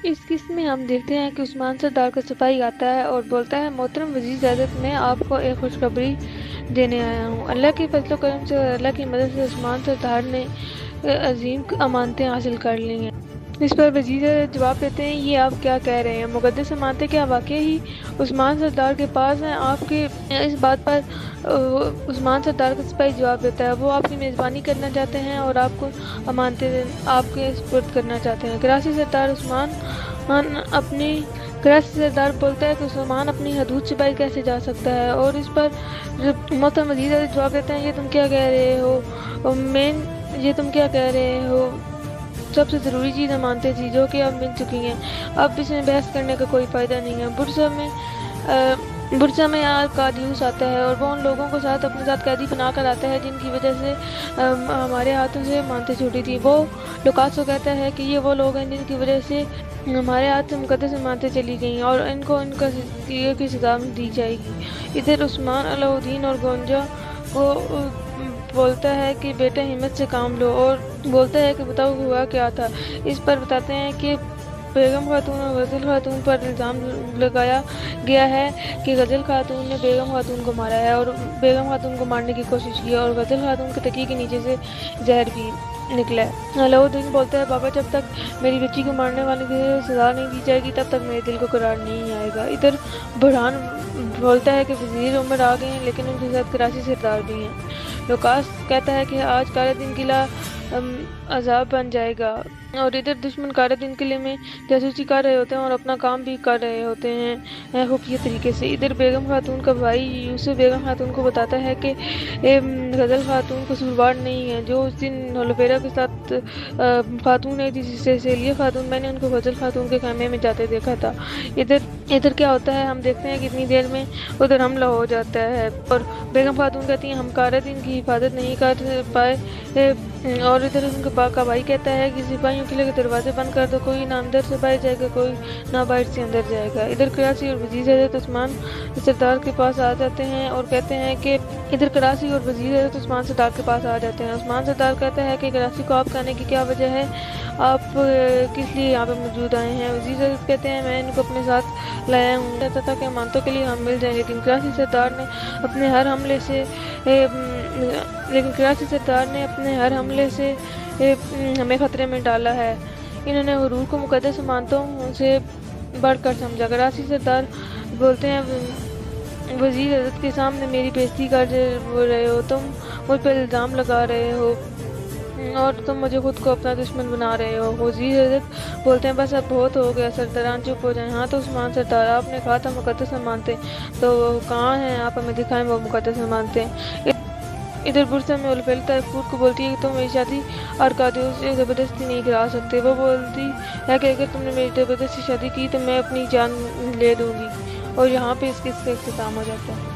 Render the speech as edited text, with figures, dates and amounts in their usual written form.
اس قسط میں ہم دیکھتے ہیں کہ عثمان سردار کا سپاہی آتا ہے اور بولتا ہے محترم وزیر اعظم، میں آپ کو ایک خوشخبری دینے آیا ہوں۔ اللہ کے فضل و کرم سے اور اللہ کی مدد سے عثمان سردار نے عظیم امانتیں حاصل کر لی ہیں۔ اس پر وزیر جواب دیتے ہیں، یہ آپ کیا کہہ رہے ہیں؟ مقدس امانتیں کیا واقعی ہی عثمان سردار کے پاس ہیں؟ آپ کے اس بات پر عثمان سردار کا سپاہی جواب دیتا ہے، وہ آپ کی میزبانی کرنا چاہتے ہیں اور آپ کو امانتیں آپ کے سپرد کرنا چاہتے ہیں۔ کراچی سردار بولتا ہے کہ عثمان اپنی حدود سے باہر کیسے جا سکتا ہے؟ اور اس پر محترم وزیر جواب دیتے ہیں، یہ تم کیا کہہ رہے ہو؟ سب سے ضروری چیز امانتیں تھی جو کہ اب مل چکی ہیں، اب اس میں بحث کرنے کا کوئی فائدہ نہیں ہے۔ برسا میں کادیوس آتا ہے اور وہ ان لوگوں کو اپنے ساتھ قیدی بنا کر آتا ہے جن کی وجہ سے ہمارے ہاتھوں سے امانتیں چھوٹی تھی۔ وہ لوکاسو کہتا ہے کہ یہ وہ لوگ ہیں جن کی وجہ سے ہمارے ہاتھ سے مقدس امانتیں چلی گئیں اور ان کا کی سزا دی جائے گی۔ ادھر عثمان علاء الدین اور گونجا کو بولتا ہے کہ بیٹا ہمت سے کام لو، اور بولتا ہے کہ بتاؤ ہوا کیا تھا۔ اس پر بتاتے ہیں کہ بیگم خاتون اور غزل خاتون پر الزام لگایا گیا ہے کہ غزل خاتون نے بیگم خاتون کو مارا ہے اور بیگم خاتون کو مارنے کی کوشش کی اور غزل خاتون کے تکیے کے نیچے سے زہر بھی نکلا ہے۔ علاء الدین بولتا ہے، بابا جب تک میری بچی کو مارنے والے کی سزا نہیں دی جائے گی تب تک میرے دل کو قرار نہیں آئے گا۔ ادھر برہان بولتا ہے کہ وزیر عمر آ گئے ہیں لیکن ان کے ساتھ کراچی سردار بھی ہیں۔ لوکاس کہتا ہے کہ آج کالے دن قلعہ عذاب بن جائے گا، اور ادھر دشمن کالے دن قلعے میں جاسوسی کر رہے ہوتے ہیں اور اپنا کام بھی کر رہے ہوتے ہیں خفیہ طریقے سے۔ ادھر بیگم خاتون کا بھائی یوسف بیگم خاتون کو بتاتا ہے کہ غزل خاتون قصوروار نہیں ہے، جو اس دن ہولوفیرا کے ساتھ خاتون ہے جسے سیلیہ خاتون، میں نے ان کو غزل خاتون کے خیمے میں جاتے دیکھا تھا۔ ادھر کیا ہوتا ہے، ہم دیکھتے ہیں کہ اتنی دیر میں ادھر حملہ ہو جاتا ہے اور بیگم خاتون کہتی ہیں ہم کالے دن کی حفاظت نہیں کر پائے، اور ادھر ان کا بھائی کہتا ہے کہ سپاہیوں قلعے کے دروازے بند کر دو، کوئی نہ اندر سے باہر جائے گا، کوئی نہ باہر سے اندر جائے گا۔ ادھر کراچی اور وزیر حضرت عثمان سردار کے پاس آ جاتے ہیں اور کہتے ہیں کہ عثمان سردار کے پاس آ جاتے ہیں۔ عثمان سردار کہتا ہے کہ کراچی کو آپ کہنے کی کیا وجہ ہے، آپ کس لیے یہاں پہ موجود آئے ہیں؟ وزیر حضرت کہتے ہیں میں ان کو اپنے ساتھ لایا ہوں، چاہتا تھا کہ امانتوں کے لیے ہم مل جائیں، لیکن کراچی سردار نے اپنے ہر حملے سے ہمیں خطرے میں ڈالا ہے۔ انہوں نے غرور کو مقدس امانتوں سے بڑھ کر سمجھا۔ کراچی سردار بولتے ہیں وزیر حضرت کے سامنے میری بےعزتی کر رہے ہو، تم مجھ پہ الزام لگا رہے ہو اور تم مجھے خود کو اپنا دشمن بنا رہے ہو۔ وزیر حضرت بولتے ہیں بس اب بہت ہو گیا، سرداران چپ ہو جائیں۔ ہاں تو عثمان سردار، آپ نے کہا تھا مقدس امانتیں، تو کہاں ہیں؟ آپ ہمیں دکھائیں وہ مقدس امانتیں۔ ادھر برسا میں الفیل طیفور کو بولتی ہے کہ تم میری شادی ارکادیوس سے زبردستی نہیں کرا سکتے۔ وہ بولتی ہے کہ اگر تم نے میری زبردستی شادی کی تو میں اپنی جان لے دوں گی، اور یہاں پہ اس قصے کا اختتام ہو جاتا ہے۔